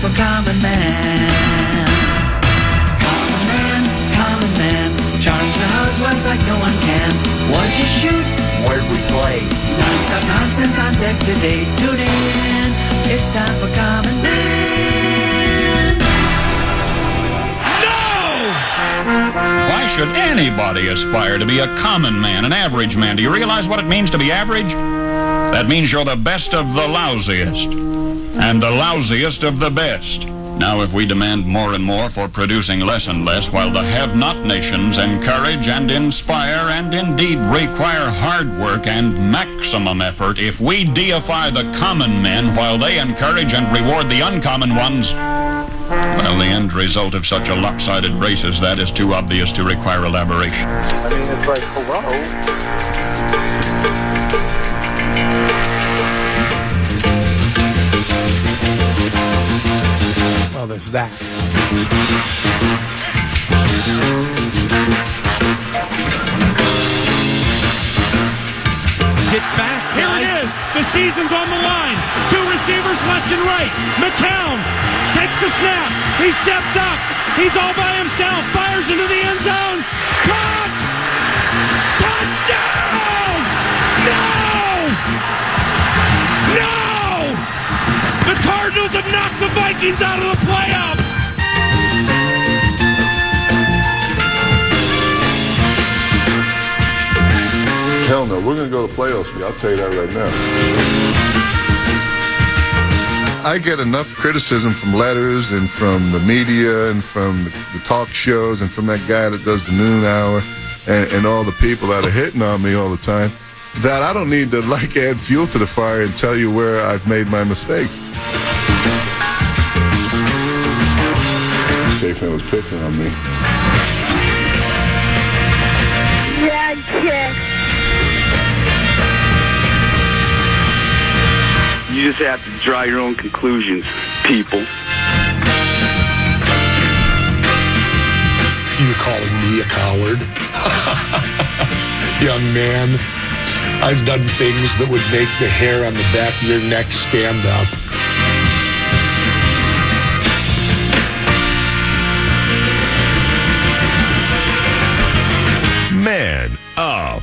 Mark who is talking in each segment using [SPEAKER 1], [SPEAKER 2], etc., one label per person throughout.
[SPEAKER 1] for Common Man. Common man, charge the housewives like no one can. What'd you shoot? Where'd we play? Non-stop nonsense on deck today. Tune in, it's time for Common Man.
[SPEAKER 2] Why should anybody aspire to be a common man, an average man? Do you realize what it means to be average? That means you're the best of the lousiest, and the lousiest of the best. Now, if we demand more and more for producing less and less, while the have-not nations encourage and inspire and indeed require hard work and maximum effort, if we deify the common men while they encourage and reward the uncommon ones, well, the end result of such a lopsided race as that is too obvious to require elaboration.
[SPEAKER 3] I mean, it's like, hello?
[SPEAKER 4] Well, there's that.
[SPEAKER 5] Get back, guys. Here it is. The season's on the line. Two receivers left and right. McCown takes the snap. He steps up. He's all by himself. Fires into the end zone. Caught! Touchdown! No! No! The Cardinals have knocked the Vikings out of the playoffs.
[SPEAKER 6] Hell no, we're going to go to the playoffs. I'll tell you that right now. I get enough criticism from letters and from the media and from the talk shows and from that guy that does the noon hour and all the people that are hitting on me all the time that I don't need to add fuel to the fire and tell you where I've made my mistakes. KFAN was picking on me.
[SPEAKER 3] You just have to draw your own conclusions, people.
[SPEAKER 4] You calling me a coward? Young man, I've done things that would make the hair on the back of your neck stand up.
[SPEAKER 7] Man up.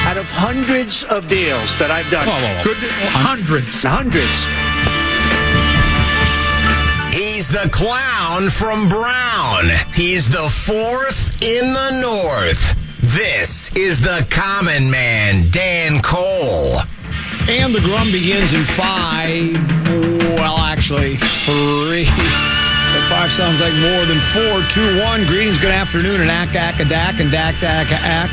[SPEAKER 8] Out of hundreds of deals that I've done.
[SPEAKER 4] Hundreds.
[SPEAKER 7] He's the clown from Brown. He's the fourth in the North. This is the Common Man, Dan Cole.
[SPEAKER 9] And the drum begins in 5. Well, actually, 3. But 5 sounds like more than 4. 2, 1. Greetings, good afternoon, and ack, a dack, and dack, ack.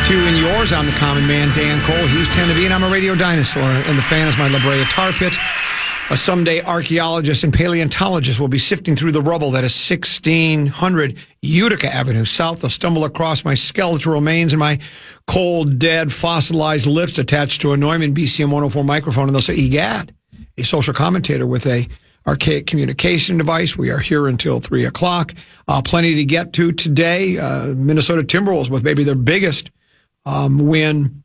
[SPEAKER 9] 2 in yours. I'm the Common Man, Dan Cole. He's 10 to be, and I'm a radio dinosaur. And the fan is my La Brea tar pit. Someday, archaeologists and paleontologists will be sifting through the rubble that is 1600 Utica Avenue South. They'll stumble across my skeletal remains and my cold, dead, fossilized lips attached to a Neumann BCM 104 microphone, and they'll say, egad, a social commentator with a archaic communication device. We are here until 3 o'clock. Plenty to get to today. Minnesota Timberwolves with maybe their biggest win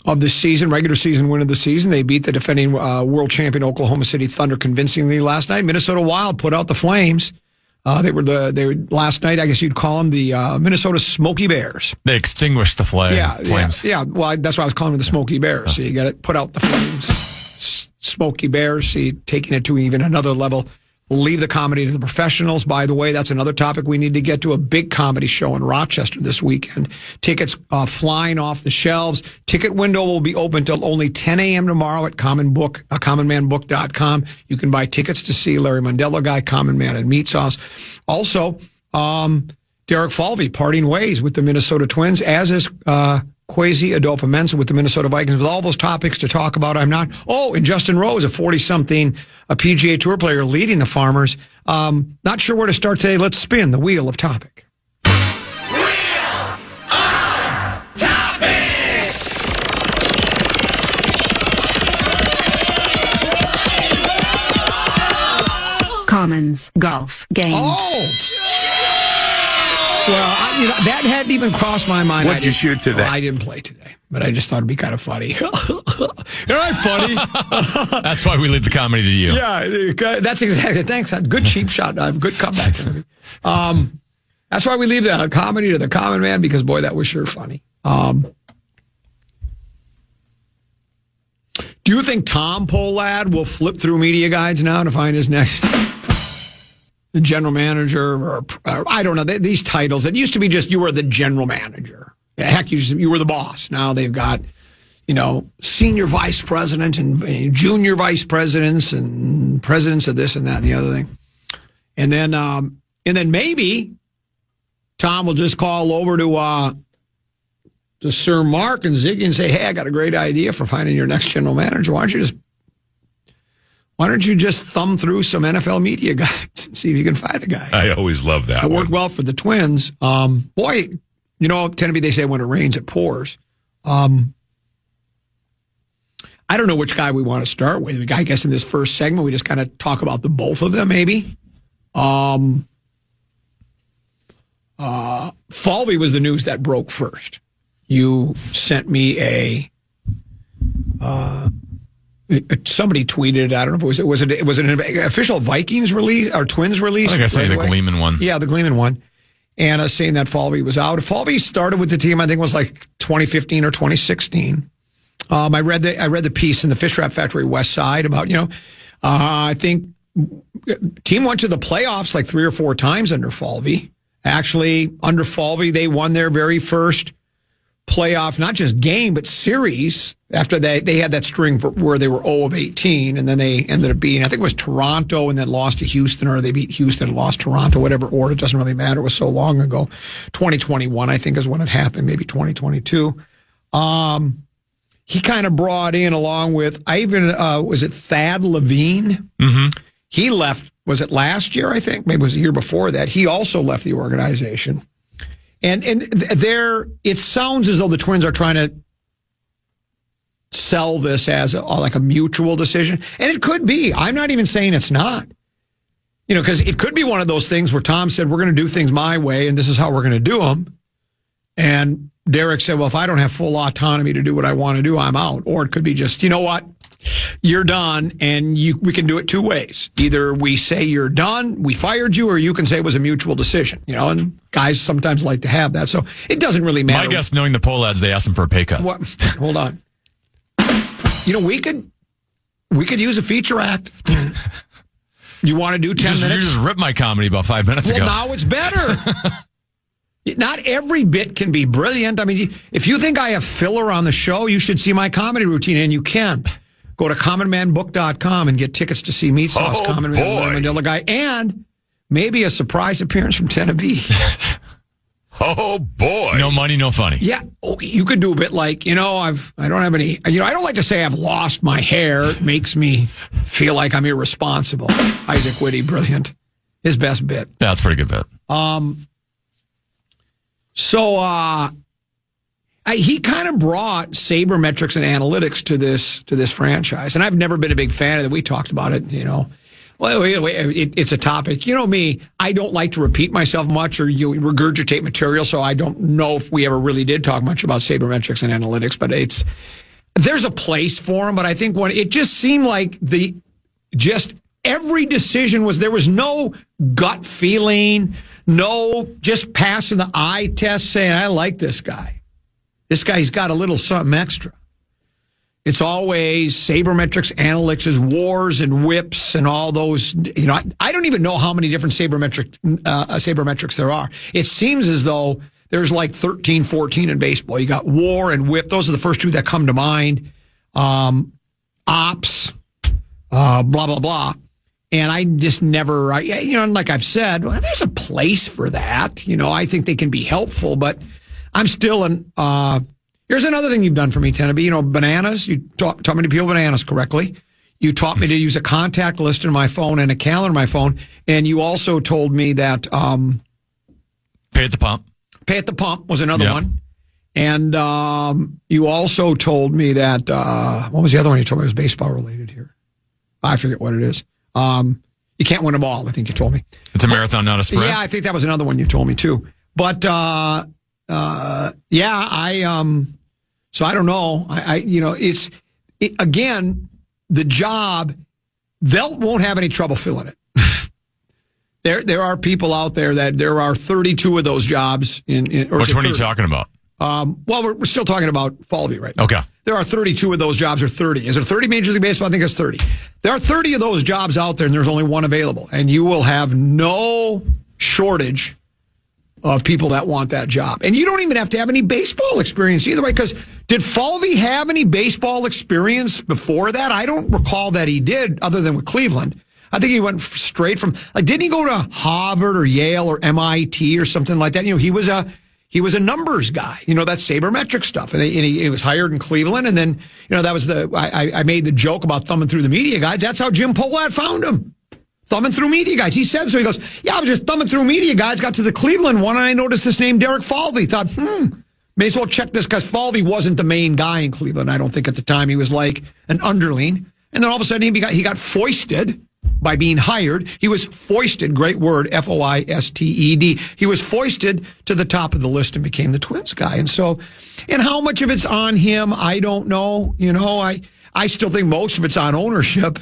[SPEAKER 9] of the season, regular season win of the season. They beat the defending world champion Oklahoma City Thunder convincingly last night. Minnesota Wild put out the Flames. They were last night, I guess you'd call them the Minnesota Smoky Bears.
[SPEAKER 10] They extinguished the flames.
[SPEAKER 9] Yeah. Well, that's why I was calling them the Smoky Bears. So you got to put out the flames. Smoky Bears, see, taking it to even another level. Leave the comedy to the professionals. By the way, that's another topic we need to get to. A big comedy show in Rochester this weekend. Tickets flying off the shelves. Ticket window will be open till only 10 a.m. tomorrow at commonmanbook.com. You can buy tickets to see Larry Mondello Guy, Common Man, and Meat Sauce. Also, Derek Falvey parting ways with the Minnesota Twins, as is Kwesi Dunzo with the Minnesota Vikings. With all those topics to talk about, I'm not. Oh, and Justin Rose, a 40-something, a PGA Tour player leading the Farmers. Not sure where to start today. Let's spin the wheel of topic.
[SPEAKER 11] Commons golf game.
[SPEAKER 9] Oh! Well, that hadn't even crossed my mind.
[SPEAKER 4] What'd you shoot today?
[SPEAKER 9] Well, I didn't play today, but I just thought it'd be kind of funny. You're right, funny.
[SPEAKER 10] That's why we leave the comedy to you.
[SPEAKER 9] Yeah, that's exactly. Thanks. Good cheap shot. Good comeback. That's why we leave the comedy to the common man, because, boy, that was sure funny. Do you think Tom Pohlad will flip through media guides now to find his next general manager? Or I don't know. These titles, it used to be just you were the general manager. Heck, you were the boss. Now they've got, senior vice president and junior vice presidents and presidents of this and that and the other thing. And then maybe Tom will just call over to Sir Mark and Ziggy and say, hey, I got a great idea for finding your next general manager. Why don't you just thumb through some NFL media guides and see if you can find a guy?
[SPEAKER 12] I always love that.
[SPEAKER 9] It worked well for the Twins. Boy, Tennessee, they say when it rains, it pours. I don't know which guy we want to start with. I guess in this first segment, we just kind of talk about the both of them, maybe. Falvey was the news that broke first. You sent me somebody tweeted, I don't know if it was an official Vikings release or Twins release?
[SPEAKER 10] I think I say the Gleeman one.
[SPEAKER 9] Yeah, the Gleeman one. And saying that Falvey was out. Falvey started with the team, I think it was like 2015 or 2016. I read the piece in the Fish Wrap Factory West Side about, I think team went to the playoffs like 3 or 4 times under Falvey. Actually, under Falvey, they won their very first playoff, not just game, but series after they had that string where they were 0-18, and then they ended up beating, I think it was Toronto, and then lost to Houston, or they beat Houston and lost Toronto, whatever order. It doesn't really matter. It was so long ago. 2021, I think, is when it happened, maybe 2022. He kind of brought in, along with, was it Thad Levine?
[SPEAKER 10] Mm-hmm.
[SPEAKER 9] He left, was it last year, I think? Maybe it was the year before that. He also left the organization. And it sounds as though the Twins are trying to sell this as like a mutual decision. And it could be. I'm not even saying it's not. Because it could be one of those things where Tom said, we're going to do things my way, and this is how we're going to do them. And Derek said, well, if I don't have full autonomy to do what I want to do, I'm out. Or it could be just, you know what? You're done, and we can do it 2 ways. Either we say you're done, we fired you, or you can say it was a mutual decision. And guys sometimes like to have that. So it doesn't really matter.
[SPEAKER 10] My guess, knowing the Pohlads, they asked him for a pay cut.
[SPEAKER 9] What? Hold on. We could use a feature act. You want to do 10 minutes?
[SPEAKER 10] You just ripped my comedy about 5 minutes ago.
[SPEAKER 9] Well, now it's better. Not every bit can be brilliant. I mean, if you think I have filler on the show, you should see my comedy routine, and you can. Go to commonmanbook.com and get tickets to see Meat Sauce, Common Man, Manila Guy, and maybe a surprise appearance from Tennessee.
[SPEAKER 12] Oh, boy.
[SPEAKER 10] No money, no funny.
[SPEAKER 9] Yeah. You could do a bit like, I don't have any, I don't like to say I've lost my hair. It makes me feel like I'm irresponsible. Isaac Whitty, brilliant. His best bit.
[SPEAKER 10] Yeah, that's a pretty good bit.
[SPEAKER 9] He kind of brought sabermetrics and analytics to this franchise, and I've never been a big fan of it. We talked about it, Well, it's a topic. Me, I don't like to repeat myself much or regurgitate material, so I don't know if we ever really did talk much about sabermetrics and analytics. But there's a place for them. But I think it just seemed like every decision there was no gut feeling, no just passing the eye test saying I like this guy. This guy's got a little something extra. It's always sabermetrics, analytics, wars and whips and all those. I don't even know how many different sabermetrics there are. It seems as though there's like 13, 14 in baseball. You got war and whip. Those are the first 2 that come to mind. Ops, blah, blah, blah. And I just never, like I've said, well, there's a place for that. I think they can be helpful, but I'm still here's another thing you've done for me, Tennessee. Bananas. You taught me to peel bananas correctly. You taught me to use a contact list in my phone and a calendar in my phone. And you also told me that
[SPEAKER 10] pay at the pump.
[SPEAKER 9] Pay at the pump was another one. And you also told me that what was the other one you told me? It was baseball related here. I forget what it is. You can't win them all, I think you told me.
[SPEAKER 10] It's a marathon, not a sprint.
[SPEAKER 9] Yeah, I think that was another one you told me too. But so I don't know. Again, the job, they won't have any trouble filling it. There are people out there that there are 32 of those jobs
[SPEAKER 10] Which one are you talking about?
[SPEAKER 9] Well, we're still talking about Falvey right now.
[SPEAKER 10] Okay.
[SPEAKER 9] There are 32 of those jobs, or 30. Is there 30 Major League Baseball? I think it's 30. There are 30 of those jobs out there, and there's only one available. And you will have no shortage of people that want that job. And you don't even have to have any baseball experience either way, because did Falvey have any baseball experience before that? I don't recall that he did, other than with Cleveland. I think he went straight from, didn't he go to Harvard or Yale or MIT or something like that? He was a numbers guy, that sabermetric stuff. And he was hired in Cleveland. And then, that was I made the joke about thumbing through the media guides. That's how Jim Pohlad found him. Thumbing through media guides. He said so. He goes, I was just thumbing through media guides, got to the Cleveland one, and I noticed this name, Derek Falvey. Thought, may as well check this, because Falvey wasn't the main guy in Cleveland. I don't think at the time. He was like an underling. And then all of a sudden he got foisted by being hired. He was foisted, great word, Foisted. He was foisted to the top of the list and became the Twins guy. And how much of it's on him, I don't know. I still think most of it's on ownership,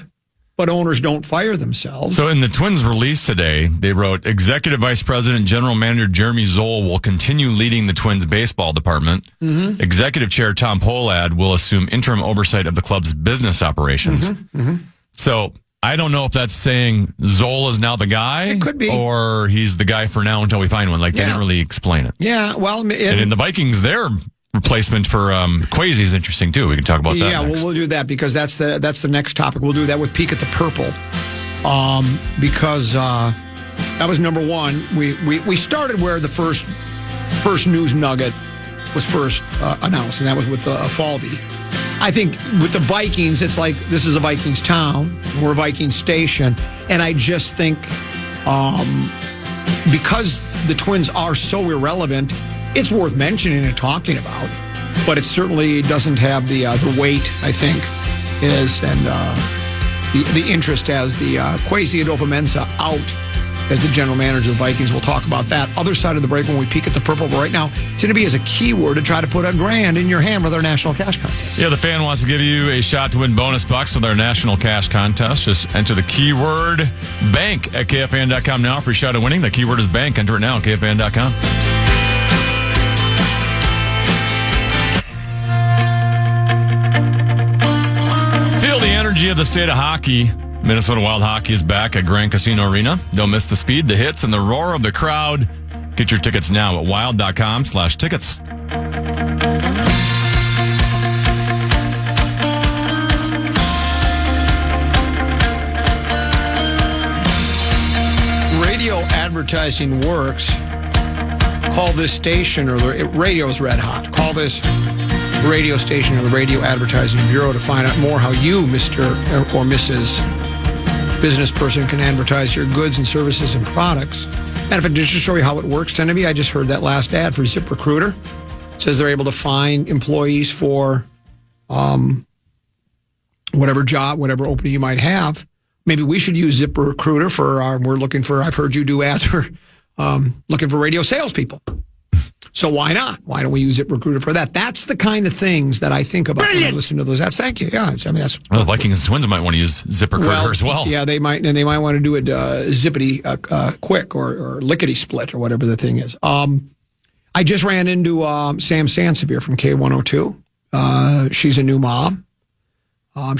[SPEAKER 9] but owners don't fire themselves.
[SPEAKER 10] So in the Twins release today, they wrote, Executive Vice President General Manager Jeremy Zoll will continue leading the Twins baseball department. Mm-hmm. Executive Chair Tom Pohlad will assume interim oversight of the club's business operations. Mm-hmm. Mm-hmm. So I don't know if that's saying Zoll is now the guy.
[SPEAKER 9] It could be.
[SPEAKER 10] Or he's the guy for now until we find one. They didn't really explain it.
[SPEAKER 9] Yeah, well.
[SPEAKER 10] And in the Vikings, their replacement for Kwesi is interesting, too. We can talk about that
[SPEAKER 9] next. Well, we'll do that, because that's the next topic. We'll do that with Peek at the Purple. Because that was number one. We started where the first news nugget was first announced, and that was with Falvey. I think with the Vikings, it's like, this is a Vikings town. We're a Vikings station. And I just think because the Twins are so irrelevant, it's worth mentioning and talking about. But it certainly doesn't have the weight, I think, and the interest as the Kwesi Dunzo out as the general manager of the Vikings. We'll talk about that other side of the break when we peek at the purple. But right now, it's going to be as a keyword to try to put $1,000 in your hand with our national cash contest.
[SPEAKER 10] Yeah, the fan wants to give you a shot to win bonus bucks with our national cash contest. Just enter the keyword bank at KFAN.com now for your shot at winning. The keyword is bank. Enter it now at KFAN.com. Feel the energy of the state of hockey. Minnesota Wild Hockey is back at Grand Casino Arena. Don't miss the speed, the hits, and the roar of the crowd. Get your tickets now at wild.com/tickets.
[SPEAKER 9] Radio advertising works. Call this station, or the radio is red hot. Call this radio station or the Radio Advertising Bureau to find out more how you, Mr. or Mrs. business person, can advertise your goods and services and products. And if I just to show you how it works, Teneby, I just heard that last ad for ZipRecruiter. It says they're able to find employees for whatever job, whatever opening you might have. Maybe we should use ZipRecruiter for we're looking for, I've heard you do ads for looking for radio salespeople. So why not? Why don't we use ZipRecruiter for that? That's the kind of things that I think about when I listen to those ads. Thank you. Yeah, that's
[SPEAKER 10] well, the Vikings and Twins might want to use ZipRecruiter as well.
[SPEAKER 9] Yeah, they might, and they might want to do it zippity quick or lickety split or whatever the thing is. I just ran into Sam Sansevier from K102. She's a new mom. I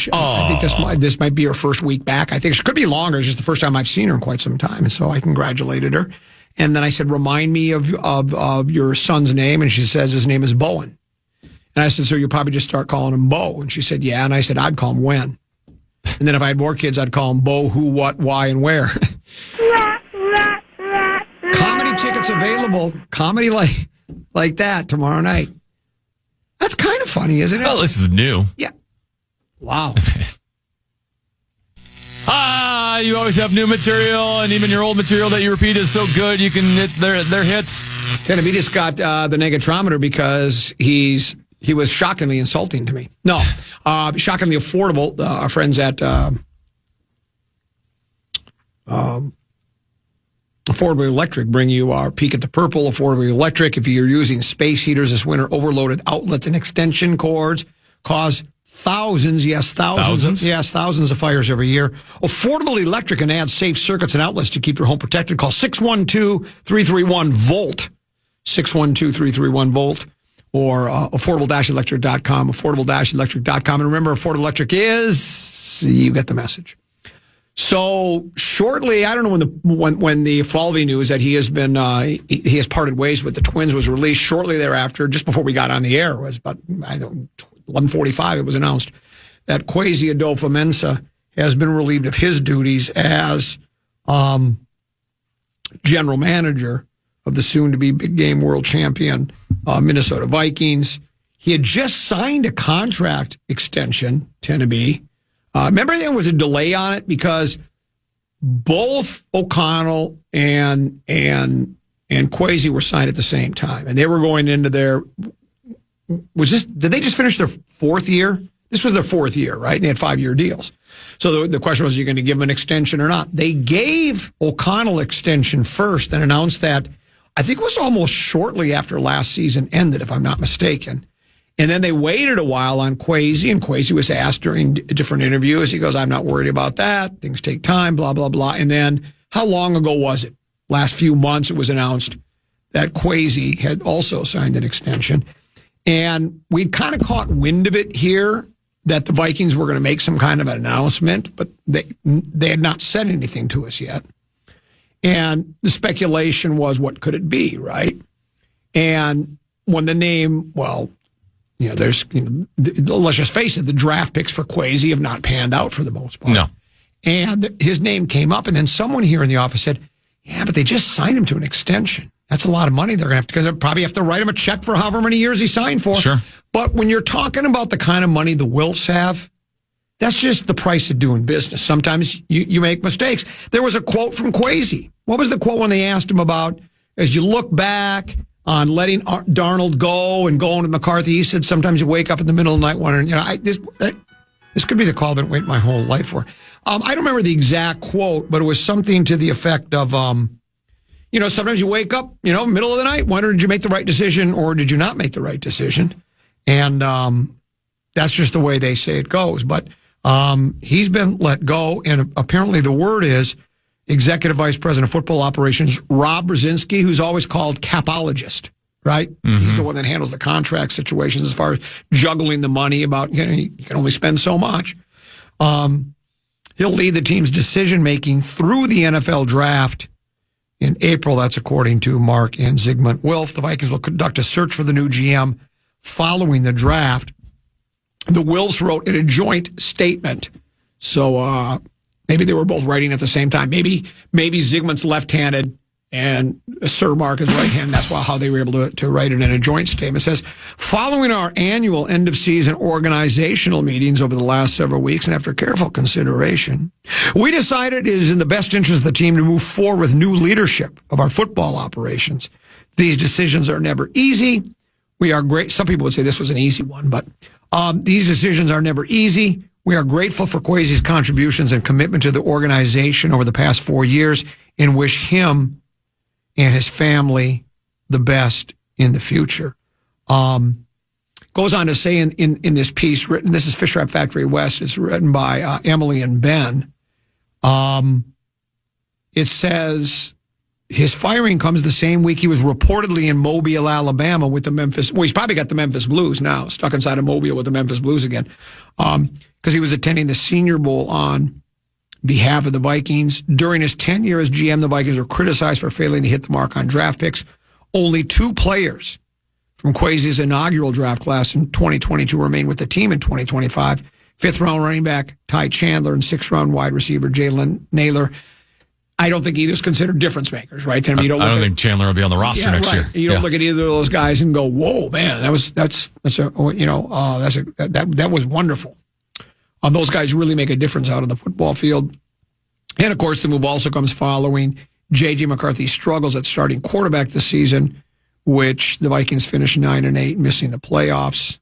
[SPEAKER 9] think this might be her first week back. I think it could be longer. It's just the first time I've seen her in quite some time, and so I congratulated her. And then I said, remind me of your son's name. And she says his name is Bowen. And I said, so you'll probably just start calling him Bo. And she said, yeah. And I said, I'd call him When. And then if I had more kids, I'd call him Bo, Who, What, Why, and Where. Comedy tickets available. Comedy like that tomorrow night. That's kind of funny, isn't it?
[SPEAKER 10] Well, this is new.
[SPEAKER 9] Yeah. Wow.
[SPEAKER 10] You always have new material, and even your old material that you repeat is so good, you can hit their hits.
[SPEAKER 9] Teneby just got the negatrometer because he was shockingly insulting to me. No, shockingly affordable. Our friends at Affordably Electric bring you our Peek at the Purple. Affordably Electric, if you're using space heaters this winter, overloaded outlets and extension cords cause thousands of fires every year. Affordably Electric can add safe circuits and outlets to keep your home protected. Call 612-331-VOLT, 612-331-VOLT, or affordable-electric.com, affordable-electric.com. And remember, Affordable Electric is, you get the message. So shortly, I don't know when the Falvey news that he has been he has parted ways with the Twins was released. Shortly thereafter, just before we got on the air, it was about 11:45. It was announced that Kwesi Dunzo has been relieved of his duties as general manager of the soon-to-be big game world champion Minnesota Vikings. He had just signed a contract extension, Tennessee. Remember there was a delay on it because both O'Connell and Kwesi were signed at the same time, and they were going into their. Did they just finish their fourth year? This was their fourth year, right? They had 5-year deals. So the question was, are you going to give them an extension or not? They gave O'Connell extension first and announced that, I think it was almost shortly after last season ended, if I'm not mistaken. And then they waited a while on Kwesi, and Kwesi was asked during different interviews. He goes, I'm not worried about that. Things take time, blah, blah, blah. And then how long ago was it? Last few months, it was announced that Kwesi had also signed an extension. And we'd kind of caught wind of it here that the Vikings were going to make some kind of an announcement, but they had not said anything to us yet. And the speculation was, what could it be, right? And when the name, let's just face it, the draft picks for Kwesi have not panned out for the most part.
[SPEAKER 10] No.
[SPEAKER 9] And his name came up, and then someone here in the office said, yeah, but they just signed him to an extension. That's a lot of money they're going to have to, because they'll probably have to write him a check for however many years he signed for.
[SPEAKER 10] Sure.
[SPEAKER 9] But when you're talking about the kind of money the Wilfs have, that's just the price of doing business. Sometimes you make mistakes. There was a quote from Kwesi. What was the quote when they asked him about, as you look back on letting Darnold go and going to McCarthy? He said, sometimes you wake up in the middle of the night wondering, this could be the call I've been waiting my whole life for. I don't remember the exact quote, but it was something to the effect of, sometimes you wake up, middle of the night, wondering, did you make the right decision or did you not make the right decision? And that's just the way they say it goes. But he's been let go, and apparently the word is Executive Vice President of Football Operations, Rob Brzezinski, who's always called capologist, right? Mm-hmm. He's the one that handles the contract situations as far as juggling the money about, you can only spend so much. He'll lead the team's decision-making through the NFL draft in April. That's according to Mark and Zygmunt Wilf. The Vikings will conduct a search for the new GM following the draft. The Wilfs wrote in a joint statement. So maybe they were both writing at the same time. Maybe Zygmunt's left-handed and Sir Mark is right-handed. That's how they were able to write it in a joint statement. It says, following our annual end-of-season organizational meetings over the last several weeks and after careful consideration, we decided it is in the best interest of the team to move forward with new leadership of our football operations. These decisions are never easy. We are great. Some people would say this was an easy one, but these decisions are never easy. We are grateful for Kwesi's contributions and commitment to the organization over the past 4 years and wish him and his family the best in the future. Goes on to say in this piece written, this is Fisher at Factory West, it's written by Emily and Ben. It says, his firing comes the same week he was reportedly in Mobile, Alabama with the Memphis. Well, he's probably got the Memphis Blues now, stuck inside of Mobile with the Memphis Blues again, because he was attending the Senior Bowl on behalf of the Vikings. During his tenure as GM, the Vikings were criticized for failing to hit the mark on draft picks. Only 2 players from Kwesi's inaugural draft class in 2022 remain with the team in 2025. 5th-round running back Ty Chandler and 6th-round wide receiver Jalen Naylor. I don't think either's considered difference makers, right? I don't
[SPEAKER 10] think Chandler will be on the roster next year.
[SPEAKER 9] You don't look at either of those guys and go, "Whoa, man, that was wonderful." Those guys really make a difference out on the football field. And of course, the move also comes following J.J. McCarthy's struggles at starting quarterback this season, which the Vikings finished 9-8, missing the playoffs.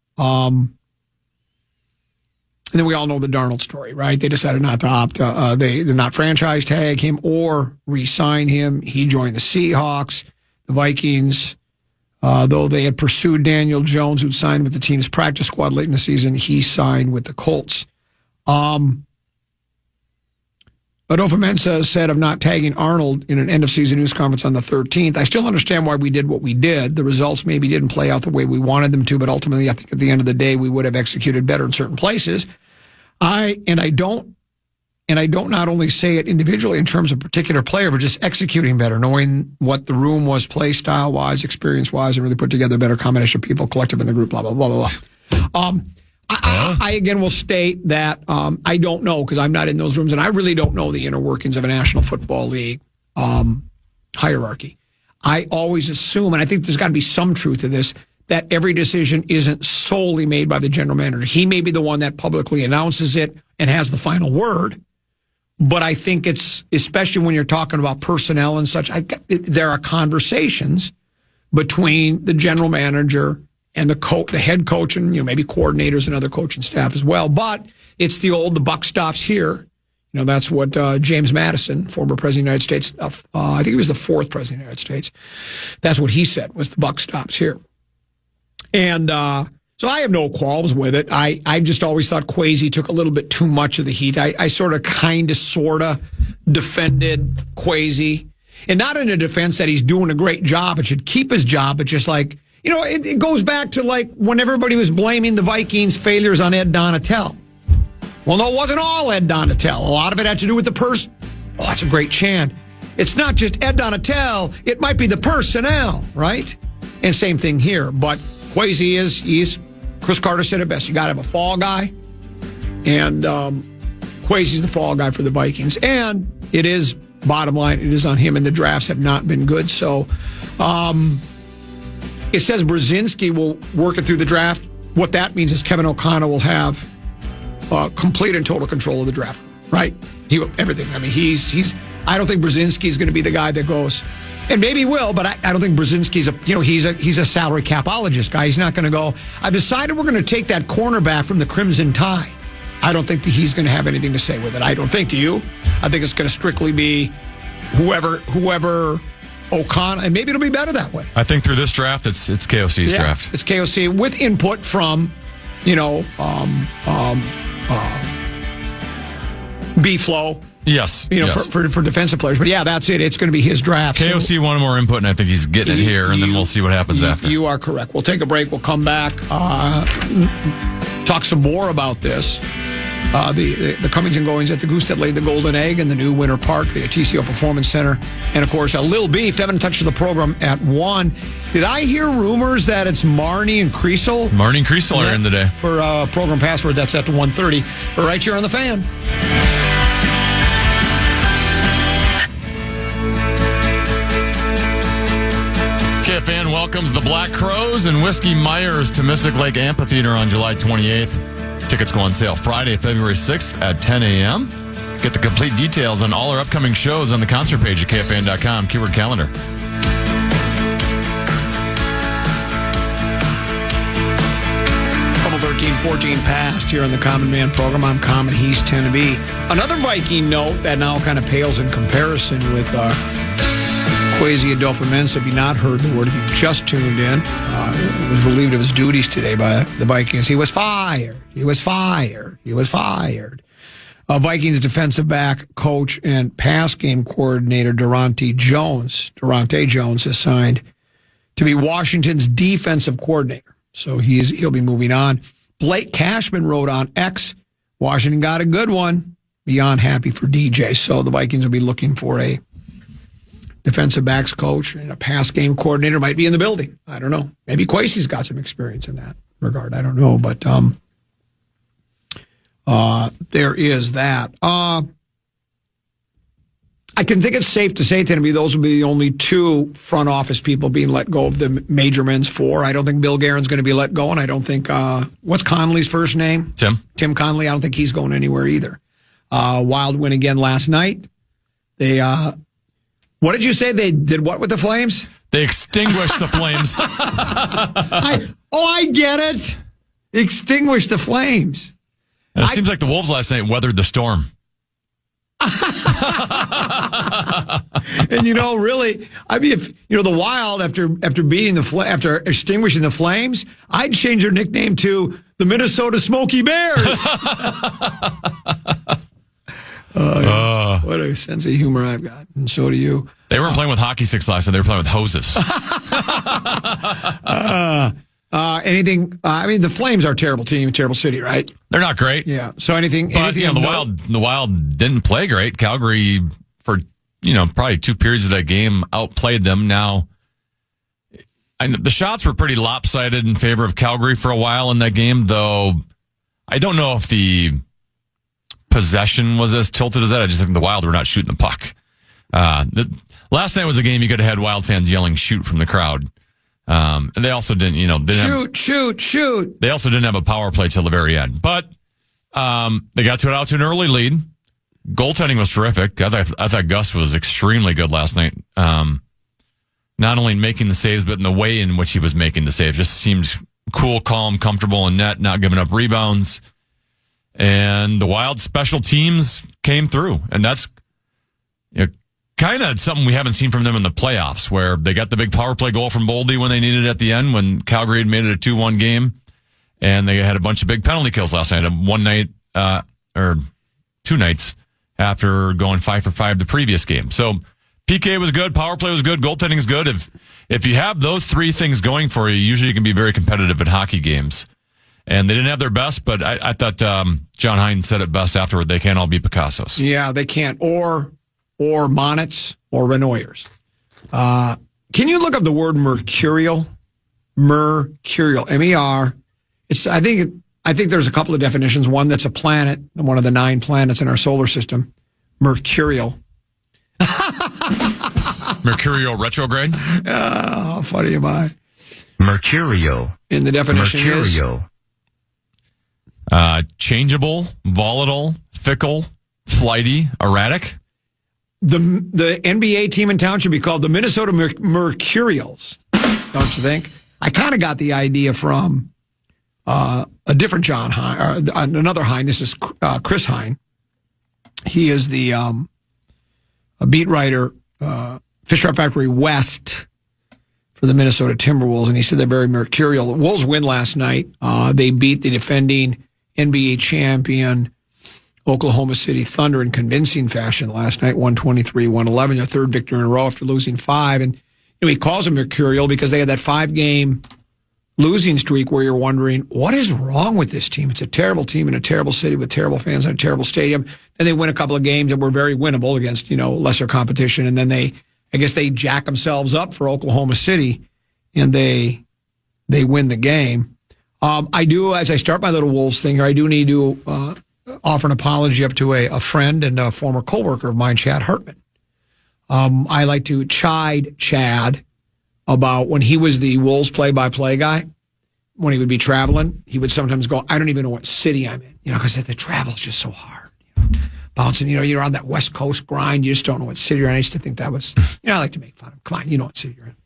[SPEAKER 9] And then we all know the Darnold story, right? They decided not to opt. They not franchise tag him or re-sign him. He joined the Seahawks. The Vikings, though they had pursued Daniel Jones, who'd signed with the team's practice squad late in the season, he signed with the Colts. Adolfo Mensa said of not tagging Arnold in an end-of-season news conference on the 13th, I still understand why we did what we did. The results maybe didn't play out the way we wanted them to, but ultimately I think at the end of the day we would have executed better in certain places. I don't not only say it individually in terms of particular player, but just executing better, knowing what the room was, play style-wise, experience-wise, and really put together a better combination of people collective in the group, blah, blah, blah, blah, blah. I again will state that I don't know because I'm not in those rooms, and I really don't know the inner workings of a National Football League hierarchy. I always assume, and I think there's got to be some truth to this, that every decision isn't solely made by the general manager. He may be the one that publicly announces it and has the final word, but I think it's, especially when you're talking about personnel and such, there are conversations between the general manager and the head coach, and maybe coordinators and other coaching staff as well. But it's the buck stops here. That's what James Madison, former president of the United States, I think he was the fourth president of the United States. That's what he said, was the buck stops here. And so I have no qualms with it. I just always thought Kwesi took a little bit too much of the heat. I sort of defended Kwesi. And not in a defense that he's doing a great job and should keep his job, but just like, it goes back to like when everybody was blaming the Vikings' failures on Ed Donatel. Well, no, it wasn't all Ed Donatel. A lot of it had to do with the person. Oh, that's a great chant. It's not just Ed Donatel. It might be the personnel, right? And same thing here. But Kwesi Chris Carter said it best. You got to have a fall guy. And Kwesi's the fall guy for the Vikings. And it is, bottom line, it is on him, and the drafts have not been good. So, it says Brzezinski will work it through the draft. What that means is Kevin O'Connell will have complete and total control of the draft, right? He will, everything. I mean, I don't think Brzezinski is going to be the guy that goes, and maybe he will, but I don't think Brzezinski's he's a salary capologist guy. He's not going to go, I've decided we're going to take that cornerback from the Crimson Tide. I don't think that he's going to have anything to say with it. I don't think, do you? I think it's going to strictly be whoever O'Connell, and maybe it'll be better that way.
[SPEAKER 10] I think through this draft, it's KOC's draft.
[SPEAKER 9] It's KOC with input from, B-Flow.
[SPEAKER 10] Yes.
[SPEAKER 9] For defensive players. But yeah, that's it. It's going to be his draft.
[SPEAKER 10] KOC wanted more input, and I think he's getting it here, and then we'll see what happens after.
[SPEAKER 9] You are correct. We'll take a break. We'll come back, talk some more about this. The comings and goings at the Goose that laid the golden egg in the new Winter Park, the TCO Performance Center. And, of course, Lil Beef, having touch of the program at 1. Did I hear rumors that it's Marnie and Creasel?
[SPEAKER 10] Marnie and Creasel are in today.
[SPEAKER 9] For program password, that's at 1:30. Right here on The Fan.
[SPEAKER 10] KFAN welcomes the Black Crows and Whiskey Myers to Mystic Lake Amphitheater on July 28th. Tickets go on sale Friday, February 6th at 10 a.m. Get the complete details on all our upcoming shows on the concert page at KFAN.com. Keyword calendar.
[SPEAKER 9] Couple 13-14 past here on the Common Man program. I'm Common. He's 10 to be. Another Viking note that now kind of pales in comparison with Kwesi Adolfo-Mensah. Have you not heard the word? If you just tuned in, it was relieved of his duties today by the Vikings. He was fired. Vikings defensive back coach and pass game coordinator Durante Jones is signed to be Washington's defensive coordinator. So he'll be moving on. Blake Cashman wrote on X, Washington got a good one. Beyond happy for DJ. So the Vikings will be looking for a defensive backs coach and a pass game coordinator. Might be in the building. I don't know. Maybe Kwesi's got some experience in that regard. I don't know. But there is that. I can think it's safe to say, Tennessee, those will be the only two front office people being let go of the major men's four. I don't think Bill Guerin's going to be let go, and I don't think, what's Conley's first name? Tim Conley. I don't think he's going anywhere either. Wild win again last night. They, what did you say? They did what with the Flames?
[SPEAKER 10] They extinguished the Flames.
[SPEAKER 9] I get it. Extinguish the Flames.
[SPEAKER 10] It seems like the Wolves last night weathered the storm.
[SPEAKER 9] And really, I mean, if the Wild after beating after extinguishing the Flames, I'd change their nickname to the Minnesota Smoky Bears. What a sense of humor I've got, and so do you.
[SPEAKER 10] They weren't playing with hockey sticks last night; they were playing with hoses.
[SPEAKER 9] Anything? I mean, the Flames are a terrible team, a terrible city, right?
[SPEAKER 10] They're not great.
[SPEAKER 9] Yeah. So anything?
[SPEAKER 10] But the Wild didn't play great. Calgary, for probably 2 periods of that game, outplayed them. Now, the shots were pretty lopsided in favor of Calgary for a while in that game, though. I don't know if the possession was as tilted as that. I just think the Wild were not shooting the puck. Last night was a game you could have had Wild fans yelling "shoot" from the crowd. And they also didn't,
[SPEAKER 9] shoot.
[SPEAKER 10] They also didn't have a power play till the very end. But they got out to an early lead. Goaltending was terrific. I thought Gus was extremely good last night. Not only in making the saves, but in the way in which he was making the saves. Just seemed cool, calm, comfortable in net, not giving up rebounds. And the Wild special teams came through. And that's kind of something we haven't seen from them in the playoffs, where they got the big power play goal from Boldy when they needed it at the end, when Calgary had made it a 2-1 game. And they had a bunch of big penalty kills last night, one night, or 2 nights after going 5 for 5 the previous game. So PK was good, power play was good, goaltending is good. If you have those 3 things going for you, usually you can be very competitive in hockey games. And they didn't have their best, but I thought John Hines said it best afterward. They can't all be Picassos.
[SPEAKER 9] Yeah, they can't. Or Monets or Renoyers. Can you look up the word mercurial? Mercurial, M-E-R. I think there's a couple of definitions. One that's a planet, one of the 9 planets in our solar system. Mercurial.
[SPEAKER 10] Mercurial retrograde?
[SPEAKER 9] How funny am I?
[SPEAKER 12] Mercurial.
[SPEAKER 9] And the definition is?
[SPEAKER 10] Changeable, volatile, fickle, flighty, erratic.
[SPEAKER 9] The NBA team in town should be called the Minnesota Mercurials, don't you think? I kind of got the idea from a different John Hine, or another Hine. This is Chris Hine. He is the a beat writer, Fisher Factory West for the Minnesota Timberwolves, and he said they're very mercurial. The Wolves win last night. They beat the defending NBA champion Oklahoma City Thunder in convincing fashion last night, 123-111, their 3rd victory in a row after losing 5. And he calls them mercurial because they had that 5-game losing streak where you're wondering, what is wrong with this team? It's a terrible team in a terrible city with terrible fans in a terrible stadium. And they win a couple of games that were very winnable against, lesser competition. And then I guess they jack themselves up for Oklahoma City, and they win the game. I do, as I start my little Wolves thing here, I do need to offer an apology up to a friend and a former coworker of mine, Chad Hartman. I like to chide Chad about when he was the Wolves play-by-play guy. When he would be traveling, he would sometimes go, I don't even know what city I'm in, because the travel's just so hard. Bouncing, you're on that West Coast grind. You just don't know what city you're in. I used to think that was, I like to make fun of him. Come on, you know what city you're in.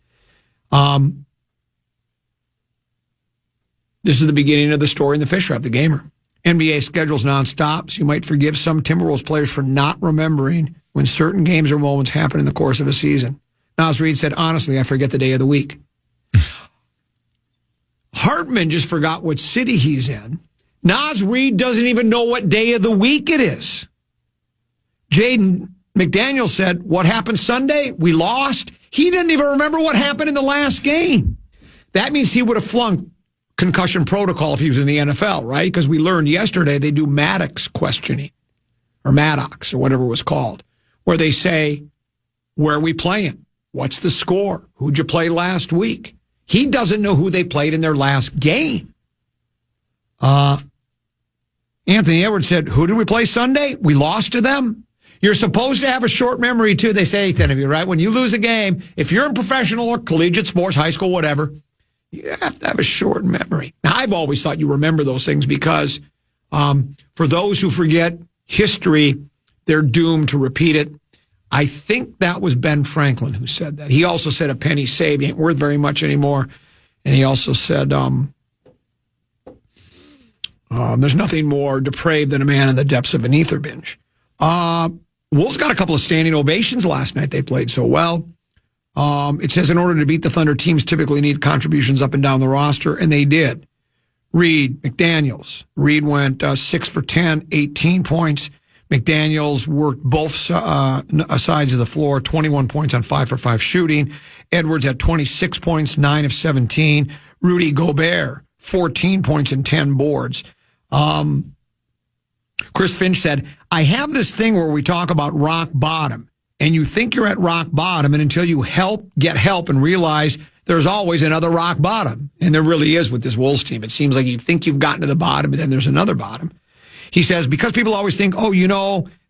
[SPEAKER 9] This is the beginning of the story in the Fish Wrap, the Gamer. NBA schedule's nonstop, so you might forgive some Timberwolves players for not remembering when certain games or moments happen in the course of a season. Naz Reid said, honestly, I forget the day of the week. Hartman just forgot what city he's in. Naz Reid doesn't even know what day of the week it is. Jaden McDaniel said, what happened Sunday? We lost. He didn't even remember what happened in the last game. That means he would have flunked concussion protocol if he was in the NFL, right? Because we learned yesterday they do Maddox questioning, or Maddox, or whatever it was called, where they say, where are we playing? What's the score? Who'd you play last week? He doesn't know who they played in their last game. Anthony Edwards said, who did we play Sunday? We lost to them. You're supposed to have a short memory, too. They say, 10 of you, right? When you lose a game, if you're in professional or collegiate sports, high school, whatever, you have to have a short memory. Now, I've always thought you remember those things because for those who forget history, they're doomed to repeat it. I think that was Ben Franklin who said that. He also said a penny saved ain't worth very much anymore. And he also said, There's nothing more depraved than a man in the depths of an ether binge. Wolves got a couple of standing ovations last night. They played so well. It says in order to beat the Thunder, teams typically need contributions up and down the roster, and they did. Reed, McDaniels. Reed went 6 for 10, 18 points. McDaniels worked both sides of the floor, 21 points on 5 for 5 shooting. Edwards had 26 points, 9 of 17. Rudy Gobert, 14 points and 10 boards. Chris Finch said, I have this thing where we talk about rock bottom, and you think you're at rock bottom, and until you get help and realize there's always another rock bottom. And there really is with this Wolves team. It seems like you think you've gotten to the bottom, and then there's another bottom. He says, because people always think,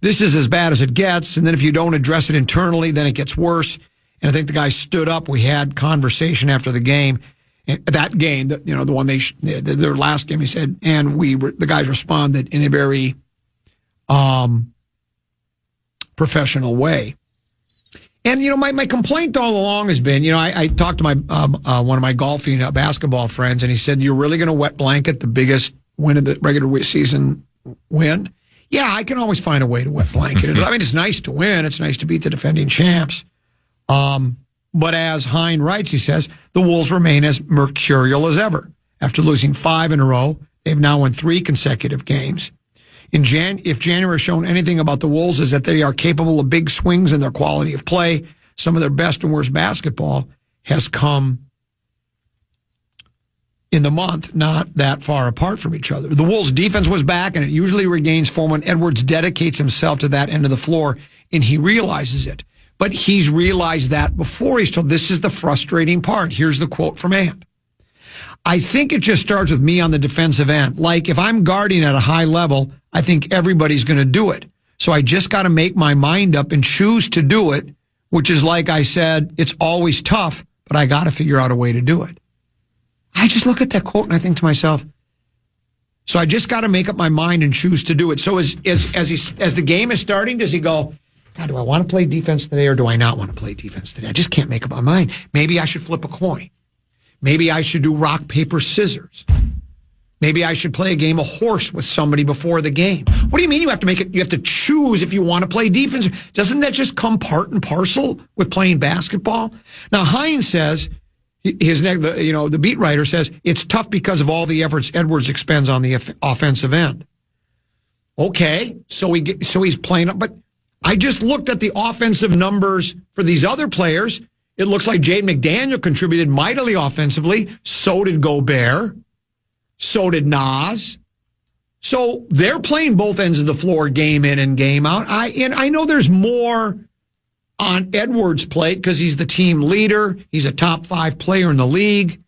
[SPEAKER 9] this is as bad as it gets, and then if you don't address it internally, then it gets worse. And I think the guy stood up. We had conversation after the game. That game, the one their last game, he said, and the guys responded in a very professional way. And, my complaint all along has been, I talked to my one of my golfing basketball friends, and he said, you're really going to wet blanket the biggest win of the regular season win? Yeah, I can always find a way to wet blanket it. I mean, it's nice to win. It's nice to beat the defending champs. But as Hine writes, he says, the Wolves remain as mercurial as ever. After losing 5 in a row, they've now won 3 consecutive games. If January has shown anything about the Wolves is that they are capable of big swings in their quality of play. Some of their best and worst basketball has come in the month, not that far apart from each other. The Wolves' defense was back, and it usually regains form when Edwards dedicates himself to that end of the floor, and he realizes it. But he's realized that before. He's told, this is the frustrating part. Here's the quote from Ant. I think it just starts with me on the defensive end. Like, if I'm guarding at a high level, I think everybody's going to do it. So I just got to make my mind up and choose to do it, which is, like I said, it's always tough, but I got to figure out a way to do it. I just look at that quote and I think to myself, so I just got to make up my mind and choose to do it. So as the game is starting, does he go, God, do I want to play defense today or do I not want to play defense today? I just can't make up my mind. Maybe I should flip a coin. Maybe I should do rock, paper, scissors. Maybe I should play a game of horse with somebody before the game. What do you mean you have to make it? You have to choose if you want to play defense. Doesn't that just come part and parcel with playing basketball? Now, Hines says, the beat writer says, it's tough because of all the efforts Edwards expends on the offensive end. Okay, so he's playing up, but I just looked at the offensive numbers for these other players. It looks like Jaden McDaniel contributed mightily offensively. So did Gobert. So did Nas. So they're playing both ends of the floor game in and game out. I know there's more on Edwards' plate because he's the team leader. He's a top 5 player in the league.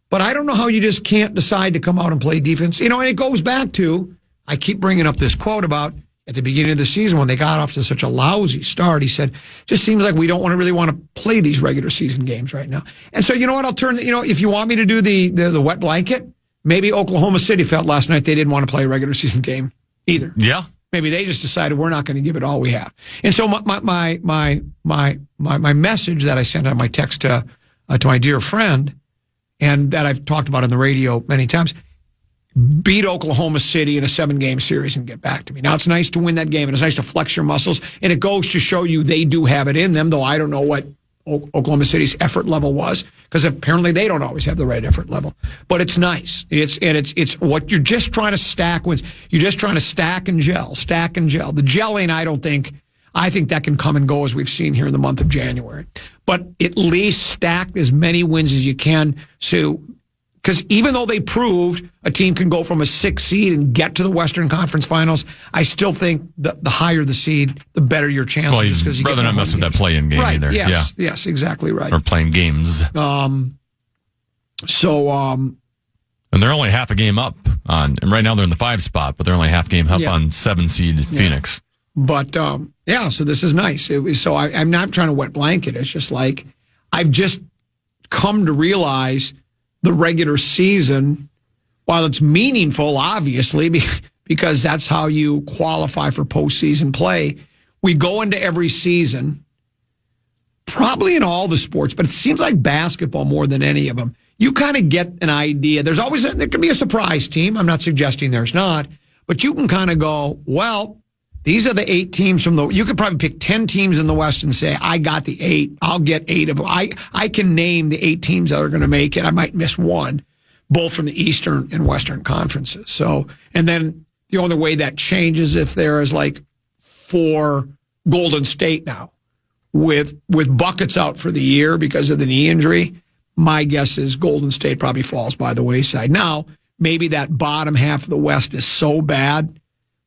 [SPEAKER 9] But I don't know how you just can't decide to come out and play defense. And it goes back to, I keep bringing up this quote about at the beginning of the season when they got off to such a lousy start. He said, just seems like we don't really want to play these regular season games right now. And so, you know what, I'll turn, if you want me to do the wet blanket, maybe Oklahoma City felt last night they didn't want to play a regular season game either.
[SPEAKER 10] Yeah.
[SPEAKER 9] Maybe they just decided we're not going to give it all we have. And so my message that I sent on my text to my dear friend, and that I've talked about on the radio many times, beat Oklahoma City in a 7-game series and get back to me. Now, it's nice to win that game, and it's nice to flex your muscles, and it goes to show you they do have it in them, though I don't know what Oklahoma City's effort level was, because apparently they don't always have the right effort level. But it's nice. It's what you're just trying to stack wins. You're just trying to stack and gel. The gelling, I think that can come and go as we've seen here in the month of January. But at least stack as many wins as you can. So, because even though they proved a team can go from a 6 seed and get to the Western Conference Finals, I still think the higher the seed, the better your chances.
[SPEAKER 10] Well, you'd rather not mess with that play-in game either.
[SPEAKER 9] Yes, exactly right.
[SPEAKER 10] Or playing games.
[SPEAKER 9] And
[SPEAKER 10] they're only half a game up and right now they're in the 5 spot, but they're only half game up on 7 seed Phoenix.
[SPEAKER 9] But, so this is nice. I'm not trying to wet blanket. It's just like, I've just come to realize the regular season, while it's meaningful, obviously, because that's how you qualify for postseason play, we go into every season, probably in all the sports, but it seems like basketball more than any of them. you kind of get an idea. There can be a surprise team. I'm not suggesting there's not, but you can kind of go, well, these are the 8 teams you could probably pick 10 teams in the West and say, I got the 8. I'll get 8 of them. I can name the 8 teams that are going to make it. I might miss one, both from the Eastern and Western conferences. So, and then the only way that changes if there is like 4 Golden State now with buckets out for the year because of the knee injury. My guess is Golden State probably falls by the wayside. Now, maybe that bottom half of the West is so bad,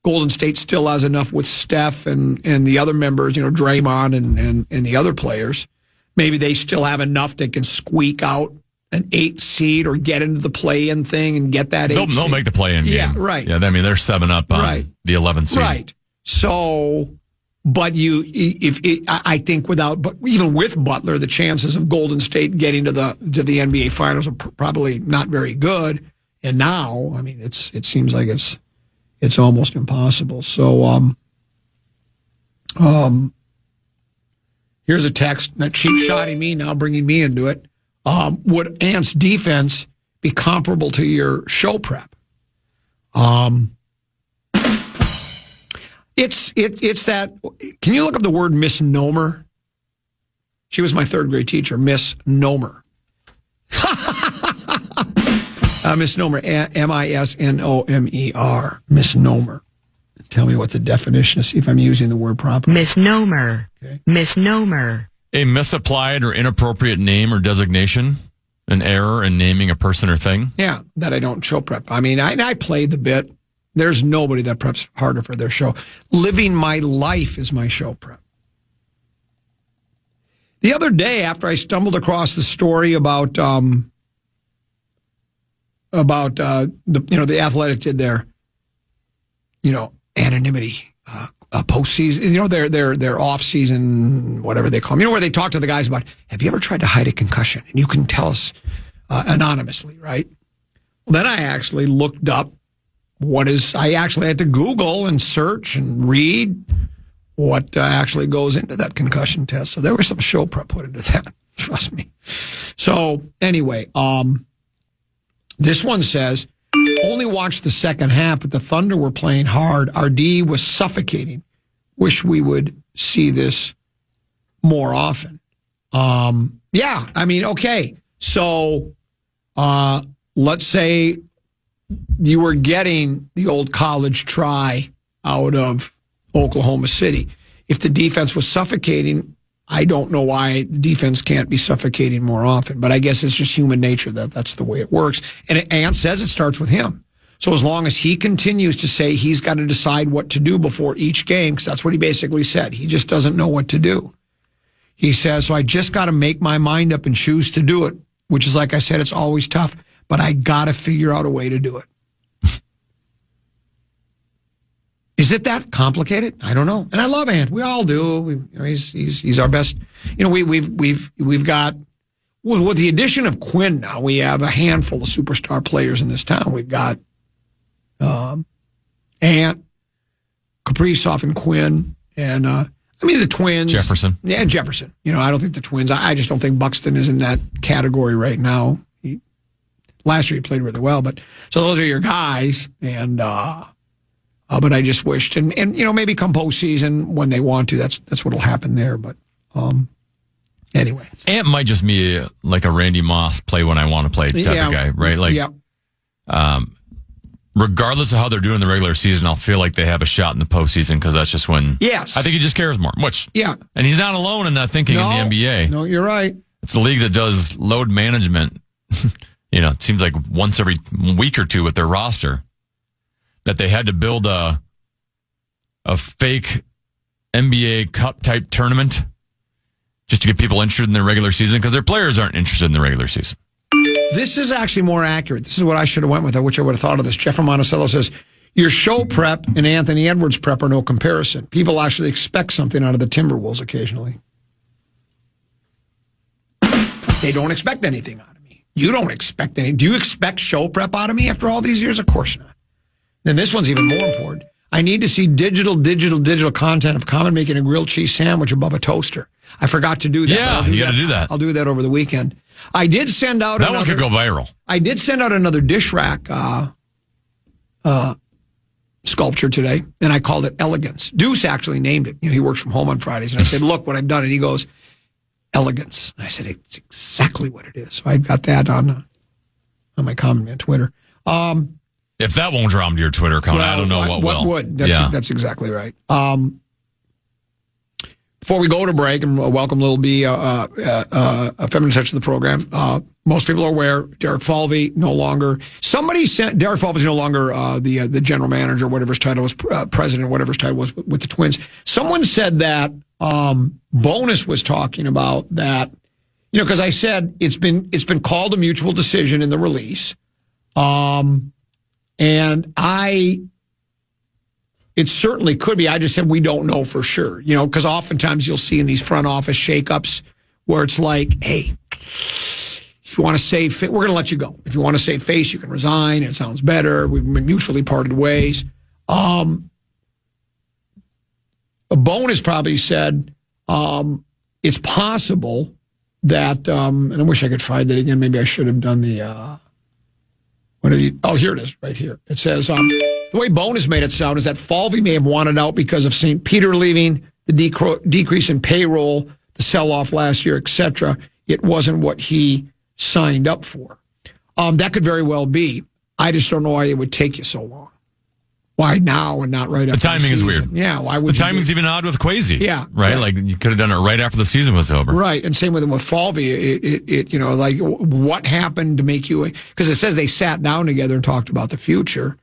[SPEAKER 9] Golden State still has enough with Steph and the other members, Draymond and the other players. Maybe they still have enough that can squeak out an 8 seed or get into the play-in thing and get that 8 seed.
[SPEAKER 10] They'll make the play-in game.
[SPEAKER 9] Yeah, right.
[SPEAKER 10] Yeah, I mean, they're 7 up on the 11th seed.
[SPEAKER 9] Right. So, but I think but even with Butler, the chances of Golden State getting to the NBA Finals are probably not very good. And now, I mean, it seems like it's almost impossible. So, here's a text, not cheap shotting me now, bringing me into it. Would Ant's defense be comparable to your show prep? It's that. Can you look up the word misnomer? She was my 3rd grade teacher, misnomer. Misnomer, misnomer, misnomer. Tell me what the definition is. See if I'm using the word properly.
[SPEAKER 11] Misnomer. Okay. Misnomer.
[SPEAKER 10] A misapplied or inappropriate name or designation, an error in naming a person or thing.
[SPEAKER 9] Yeah, that I don't show prep. I mean, I play the bit. There's nobody that preps harder for their show. Living my life is my show prep. The other day, after I stumbled across the story about the Athletic did their, anonymity postseason, their off season, whatever they call them. Where they talk to the guys about, have you ever tried to hide a concussion? And you can tell us anonymously, right? Well, then I actually looked up I actually had to Google and search and read what actually goes into that concussion test. So there was some show prep put into that. Trust me. So anyway, this one says, only watched the second half, but the Thunder were playing hard. Our D was suffocating. Wish we would see this more often. Yeah, I mean, okay. So let's say you were getting the old college try out of Oklahoma City. If the defense was suffocating, I don't know why the defense can't be suffocating more often, but I guess it's just human nature that's the way it works. And Ant says it starts with him. So as long as he continues to say he's got to decide what to do before each game, because that's what he basically said. He just doesn't know what to do. He says, so I just got to make my mind up and choose to do it, which is, like I said, it's always tough, but I got to figure out a way to do it. Is it that complicated? I don't know. And I love Ant. We all do. He's our best. We've got, with the addition of Quinn now, we have a handful of superstar players in this town. We've got Ant, Kaprizov, and Quinn, and the Twins.
[SPEAKER 10] Jefferson.
[SPEAKER 9] Yeah, Jefferson. I don't think the Twins. I just don't think Buxton is in that category right now. Last year he played really well, but so those are your guys, and but I just wished, and maybe come postseason when they want to, that's what'll happen there. But anyway,
[SPEAKER 10] Ant might just be like a Randy Moss play when I want to play type of guy, right? Like, regardless of how they're doing in the regular season, I'll feel like they have a shot in the postseason because that's just when.
[SPEAKER 9] Yes,
[SPEAKER 10] I think he just cares more. And he's not alone in that thinking in the NBA.
[SPEAKER 9] No, you're right.
[SPEAKER 10] It's the league that does load management. It seems like once every week or two with their roster. That they had to build a fake NBA Cup type tournament just to get people interested in the regular season because their players aren't interested in the regular season.
[SPEAKER 9] This is actually more accurate. This is what I should have went with. I wish I would have thought of this. Jeff from Monticello says, your show prep and Anthony Edwards prep are no comparison. People actually expect something out of the Timberwolves occasionally. They don't expect anything out of me. You don't expect anything. Do you expect show prep out of me after all these years? Of course not. Then this one's even more important. I need to see digital content of Common making a grilled cheese sandwich above a toaster. I forgot to do that.
[SPEAKER 10] Yeah, you got to do that.
[SPEAKER 9] I'll do that over the weekend. I did send out
[SPEAKER 10] that one could go viral.
[SPEAKER 9] I did send out another dish rack sculpture today, and I called it Elegance. Deuce actually named it. He works from home on Fridays, and I said, look what I've done. And he goes, Elegance. I said, it's exactly what it is. So I got that on my Common Man Twitter.
[SPEAKER 10] If that won't draw him to your Twitter account, I don't know what will.
[SPEAKER 9] What would? That's exactly right. Before we go to break, and welcome Little B, a feminine touch to the program. Most people are aware Derek Falvey no longer. Somebody sent Derek Falvey's no longer the general manager, whatever his title was, president, whatever his title was with the Twins. Someone said that Bonus was talking about that. Because I said it's been called a mutual decision in the release, and it certainly could be. I just said we don't know for sure, because oftentimes you'll see in these front office shakeups where it's like, hey, if you want to save face, we're going to let you go. If you want to save face, you can resign. It sounds better. We've been mutually parted ways. A Bonus probably said it's possible that, and I wish I could find that again. Maybe I should have done the, here it is, right here. It says, the way Bonus made it sound is that Falvey may have wanted out because of St. Peter leaving, the decrease in payroll, the sell-off last year, etc. It wasn't what he signed up for. That could very well be. I just don't know why it would take you so long. Why now and not right after the season? The timing is weird. Yeah, why would
[SPEAKER 10] the timing's even odd with Kwesi?
[SPEAKER 9] Yeah.
[SPEAKER 10] Right? Like, you could have done it right after the season was over.
[SPEAKER 9] Right, and same with Falvey. Like, what happened to make you... Because it says they sat down together and talked about the future.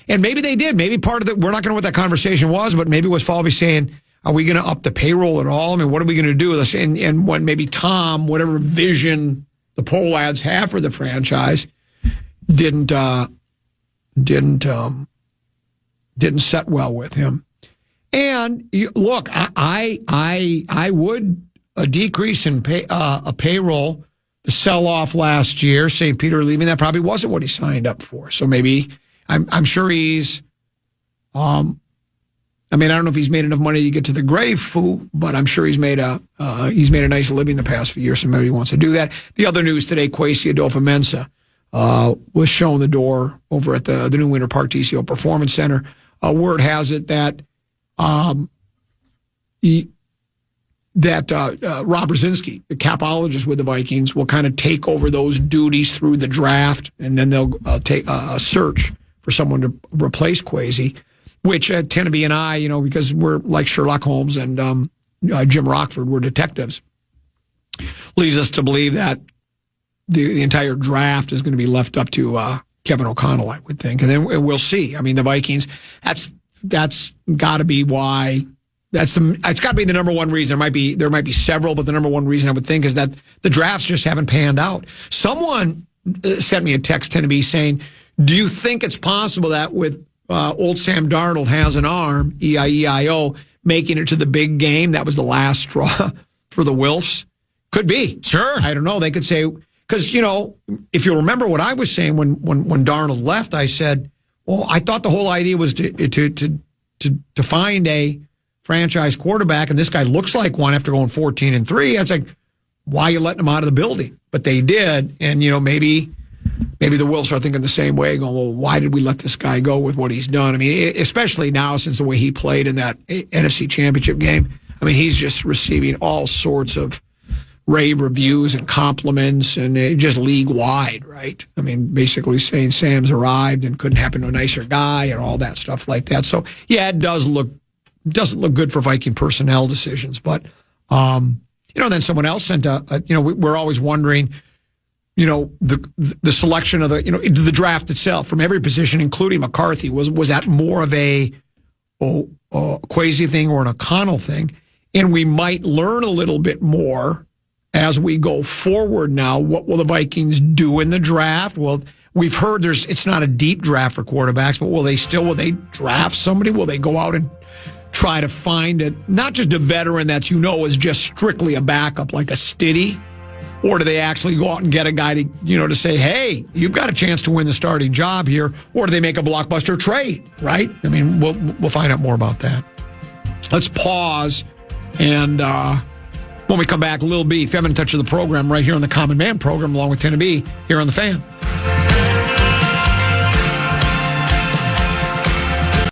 [SPEAKER 9] And maybe they did. Maybe part of it, we're not going to know what that conversation was, but maybe was Falvey saying, are we going to up the payroll at all? I mean, what are we going to do with this? And when maybe Tom, whatever vision the Pohlads have for the franchise, didn't set well with him. And look, I would a decrease in a payroll, the sell-off last year, St. Peter leaving, that probably wasn't what he signed up for. So maybe I'm sure he's I don't know if he's made enough money to get to the grave, but I'm sure he's made a nice living the past few years, so maybe he wants to do that. The other news today, Kwesi Dunzo was shown the door over at the new Winter Park TCO Performance Center. Word has it that Rob Brzezinski, the capologist with the Vikings, will kind of take over those duties through the draft, and then they'll take a search for someone to replace Kwesi, which Teneby and I, because we're like Sherlock Holmes and Jim Rockford, we're detectives, leads us to believe that the entire draft is going to be left up to Kevin O'Connell, I would think. And then we'll see. I mean, the Vikings, that's got to be why. It's got to be the number one reason. There might be several, but the number one reason I would think is that the drafts just haven't panned out. Someone sent me a text, Teneby, saying, do you think it's possible that with old Sam Darnold has an arm, E-I-E-I-O, making it to the big game, that was the last straw for the Wilfs? Could be.
[SPEAKER 10] Sure. I
[SPEAKER 9] don't know. They could say, because, if you remember what I was saying when Darnold left, I said, well, I thought the whole idea was to find a franchise quarterback, and this guy looks like one after going 14-3. It's like, why are you letting him out of the building? But they did, and maybe the Wilfs are thinking the same way, going, well, why did we let this guy go with what he's done? I mean, especially now since the way he played in that NFC Championship game. I mean, he's just receiving all sorts of rave reviews and compliments, and just league-wide, right? I mean, basically saying Sam's arrived and couldn't happen to a nicer guy and all that stuff like that. So, yeah, it doesn't look good for Viking personnel decisions. But, then someone else sent we're always wondering, the selection of the draft itself from every position, including McCarthy, was that more of a Kwesi thing or an O'Connell thing? And we might learn a little bit more as we go forward now. What will the Vikings do in the draft? Well, we've heard it's not a deep draft for quarterbacks, but will they draft somebody? Will they go out and try to find not just a veteran that is just strictly a backup like a Stiddy? Or do they actually go out and get a guy to say, hey, you've got a chance to win the starting job here? Or do they make a blockbuster trade, right? I mean, we'll find out more about that. Let's pause and When we come back, Lil B, Feminine Touch of the program, right here on the Common Man program, along with Tennessee, here on the Fan.